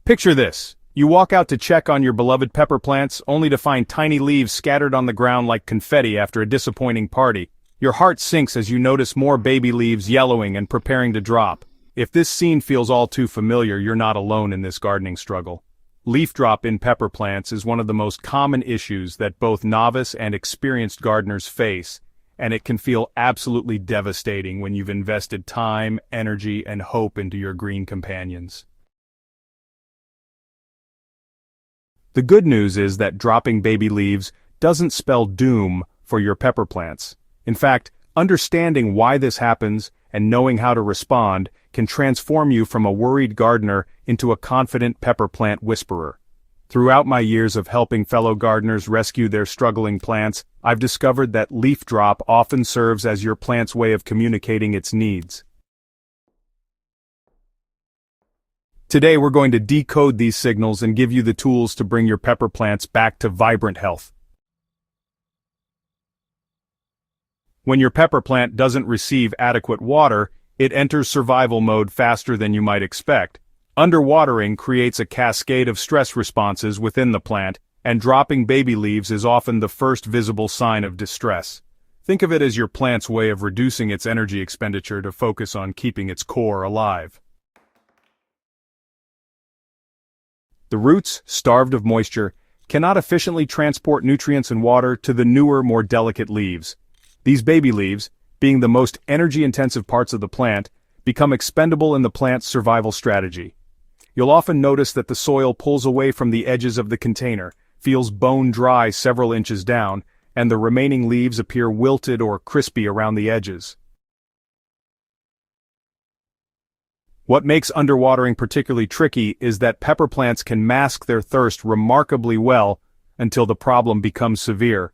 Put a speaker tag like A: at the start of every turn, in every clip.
A: Picture this. You walk out to check on your beloved pepper plants, only to find tiny leaves scattered on the ground like confetti after a disappointing party. Your heart sinks as you notice more baby leaves yellowing and preparing to drop. If this scene feels all too familiar, you're not alone in this gardening struggle. Leaf drop in pepper plants is one of the most common issues that both novice and experienced gardeners face, and it can feel absolutely devastating when you've invested time, energy, and hope into your green companions. The good news is that dropping baby leaves doesn't spell doom for your pepper plants. In fact, understanding why this happens and knowing how to respond can transform you from a worried gardener into a confident pepper plant whisperer. Throughout my years of helping fellow gardeners rescue their struggling plants, I've discovered that leaf drop often serves as your plant's way of communicating its needs. Today we're going to decode these signals and give you the tools to bring your pepper plants back to vibrant health. When your pepper plant doesn't receive adequate water, it enters survival mode faster than you might expect. Underwatering creates a cascade of stress responses within the plant, and dropping baby leaves is often the first visible sign of distress. Think of it as your plant's way of reducing its energy expenditure to focus on keeping its core alive. The roots, starved of moisture, cannot efficiently transport nutrients and water to the newer, more delicate leaves. These baby leaves, being the most energy-intensive parts of the plant, become expendable in the plant's survival strategy. You'll often notice that the soil pulls away from the edges of the container, feels bone dry several inches down, and the remaining leaves appear wilted or crispy around the edges. What makes underwatering particularly tricky is that pepper plants can mask their thirst remarkably well until the problem becomes severe.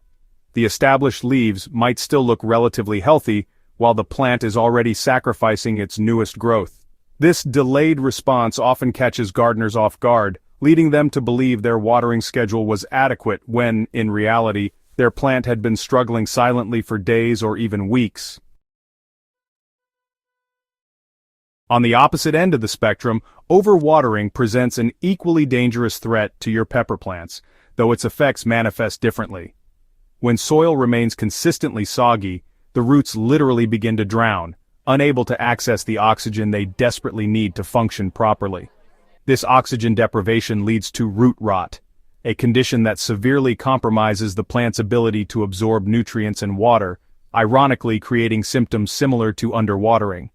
A: The established leaves might still look relatively healthy, while the plant is already sacrificing its newest growth. This delayed response often catches gardeners off guard, leading them to believe their watering schedule was adequate when, in reality, their plant had been struggling silently for days or even weeks. On the opposite end of the spectrum, overwatering presents an equally dangerous threat to your pepper plants, though its effects manifest differently. When soil remains consistently soggy, the roots literally begin to drown, unable to access the oxygen they desperately need to function properly. This oxygen deprivation leads to root rot, a condition that severely compromises the plant's ability to absorb nutrients and water, ironically creating symptoms similar to underwatering.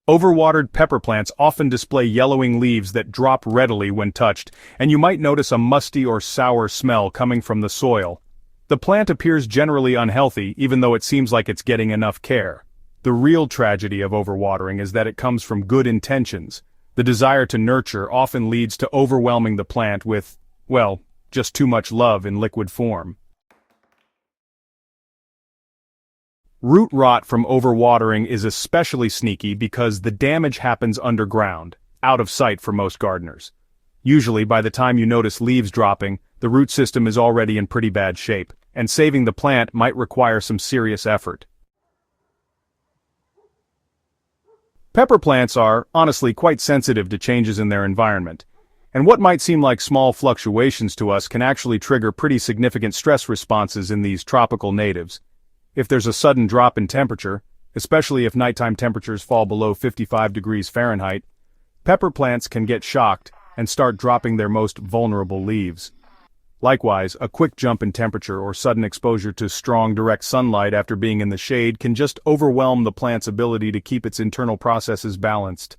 A: Overwatered pepper plants often display yellowing leaves that drop readily when touched, and you might notice a musty or sour smell coming from the soil. The plant appears generally unhealthy, even though it seems like it's getting enough care. The real tragedy of overwatering is that it comes from good intentions. The desire to nurture often leads to overwhelming the plant with, well, just too much love in liquid form. Root rot from overwatering is especially sneaky because the damage happens underground, out of sight for most gardeners. Usually, by the time you notice leaves dropping, the root system is already in pretty bad shape, and saving the plant might require some serious effort. Pepper plants are, honestly, quite sensitive to changes in their environment, and what might seem like small fluctuations to us can actually trigger pretty significant stress responses in these tropical natives. If there's a sudden drop in temperature, especially if nighttime temperatures fall below 55 degrees Fahrenheit, pepper plants can get shocked and start dropping their most vulnerable leaves. Likewise, a quick jump in temperature or sudden exposure to strong direct sunlight after being in the shade can just overwhelm the plant's ability to keep its internal processes balanced.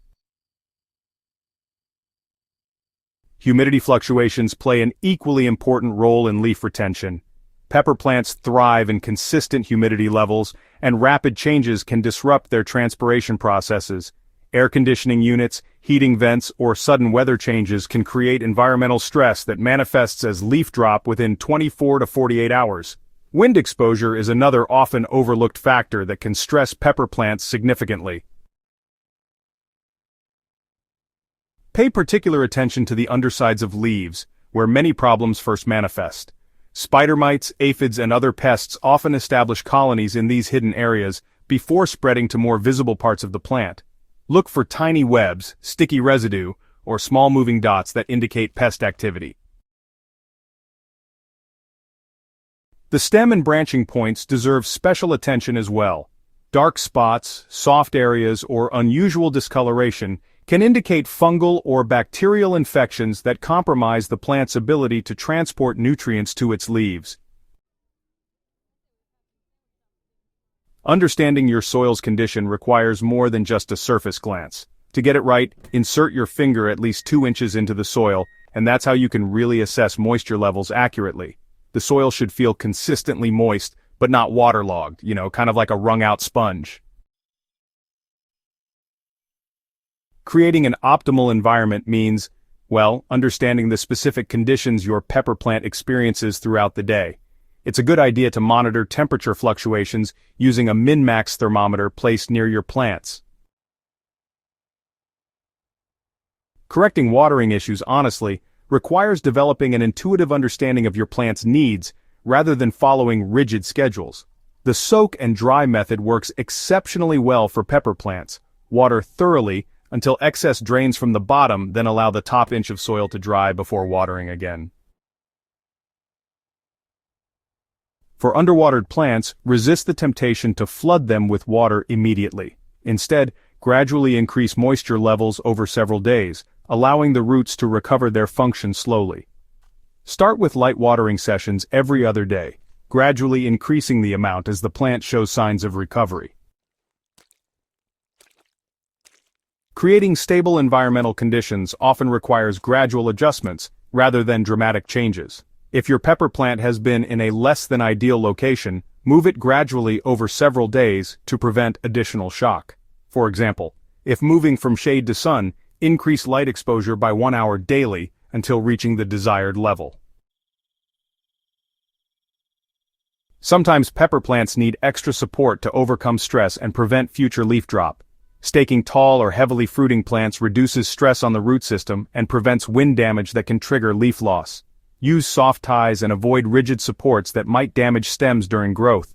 A: Humidity fluctuations play an equally important role in leaf retention. Pepper plants thrive in consistent humidity levels, and rapid changes can disrupt their transpiration processes. Air conditioning units, heating vents, or sudden weather changes can create environmental stress that manifests as leaf drop within 24 to 48 hours. Wind exposure is another often overlooked factor that can stress pepper plants significantly. Pay particular attention to the undersides of leaves, where many problems first manifest. Spider mites, aphids, and other pests often establish colonies in these hidden areas before spreading to more visible parts of the plant. Look for tiny webs, sticky residue, or small moving dots that indicate pest activity. The stem and branching points deserve special attention as well. Dark spots, soft areas, or unusual discoloration can indicate fungal or bacterial infections that compromise the plant's ability to transport nutrients to its leaves. Understanding your soil's condition requires more than just a surface glance. To get it right, insert your finger at least 2 inches into the soil, and that's how you can really assess moisture levels accurately. The soil should feel consistently moist, but not waterlogged, kind of like a wrung-out sponge. Creating an optimal environment means, well, understanding the specific conditions your pepper plant experiences throughout the day. It's a good idea to monitor temperature fluctuations using a min-max thermometer placed near your plants. Correcting watering issues honestly requires developing an intuitive understanding of your plant's needs rather than following rigid schedules. The soak and dry method works exceptionally well for pepper plants. Water thoroughly until excess drains from the bottom, then allow the top inch of soil to dry before watering again. For underwatered plants, resist the temptation to flood them with water immediately. Instead, gradually increase moisture levels over several days, allowing the roots to recover their function slowly. Start with light watering sessions every other day, gradually increasing the amount as the plant shows signs of recovery. Creating stable environmental conditions often requires gradual adjustments rather than dramatic changes. If your pepper plant has been in a less than ideal location, move it gradually over several days to prevent additional shock. For example, if moving from shade to sun, increase light exposure by 1 hour daily until reaching the desired level. Sometimes pepper plants need extra support to overcome stress and prevent future leaf drop. Staking tall or heavily fruiting plants reduces stress on the root system and prevents wind damage that can trigger leaf loss. Use soft ties and avoid rigid supports that might damage stems during growth.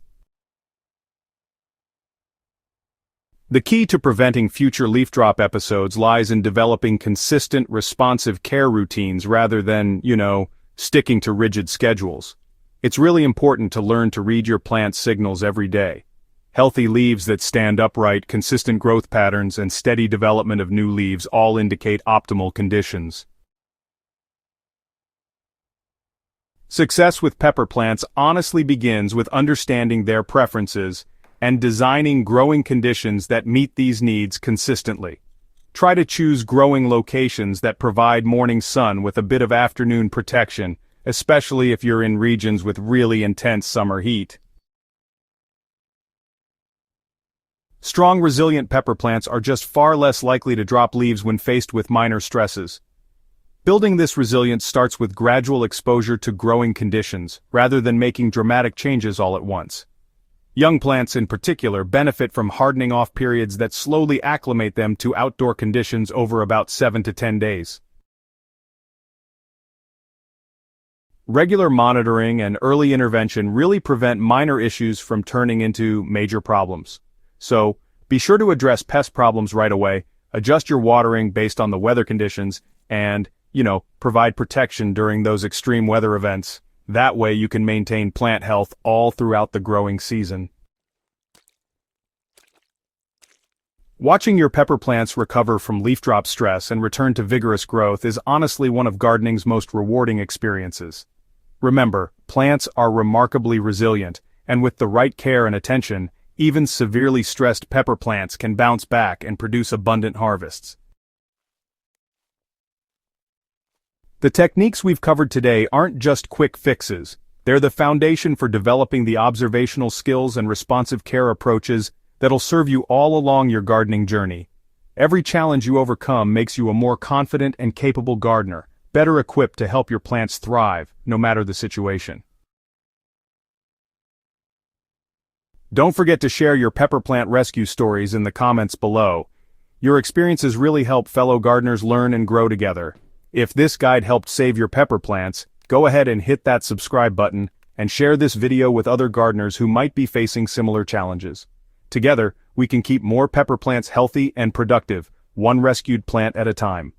A: The key to preventing future leaf drop episodes lies in developing consistent, responsive care routines rather than, sticking to rigid schedules. It's really important to learn to read your plant's signals every day. Healthy leaves that stand upright, consistent growth patterns, and steady development of new leaves all indicate optimal conditions. Success with pepper plants honestly begins with understanding their preferences and designing growing conditions that meet these needs consistently. Try to choose growing locations that provide morning sun with a bit of afternoon protection, especially if you're in regions with really intense summer heat. Strong, resilient pepper plants are just far less likely to drop leaves when faced with minor stresses. Building this resilience starts with gradual exposure to growing conditions, rather than making dramatic changes all at once. Young plants in particular benefit from hardening off periods that slowly acclimate them to outdoor conditions over about 7 to 10 days. Regular monitoring and early intervention really prevent minor issues from turning into major problems. So, be sure to address pest problems right away, adjust your watering based on the weather conditions, and, provide protection during those extreme weather events. That way you can maintain plant health all throughout the growing season. Watching your pepper plants recover from leaf drop stress and return to vigorous growth is honestly one of gardening's most rewarding experiences. Remember, plants are remarkably resilient, and with the right care and attention, even severely stressed pepper plants can bounce back and produce abundant harvests. The techniques we've covered today aren't just quick fixes. They're the foundation for developing the observational skills and responsive care approaches that'll serve you all along your gardening journey. Every challenge you overcome makes you a more confident and capable gardener, better equipped to help your plants thrive, no matter the situation. Don't forget to share your pepper plant rescue stories in the comments below. Your experiences really help fellow gardeners learn and grow together. If this guide helped save your pepper plants, go ahead and hit that subscribe button and share this video with other gardeners who might be facing similar challenges. Together, we can keep more pepper plants healthy and productive, one rescued plant at a time.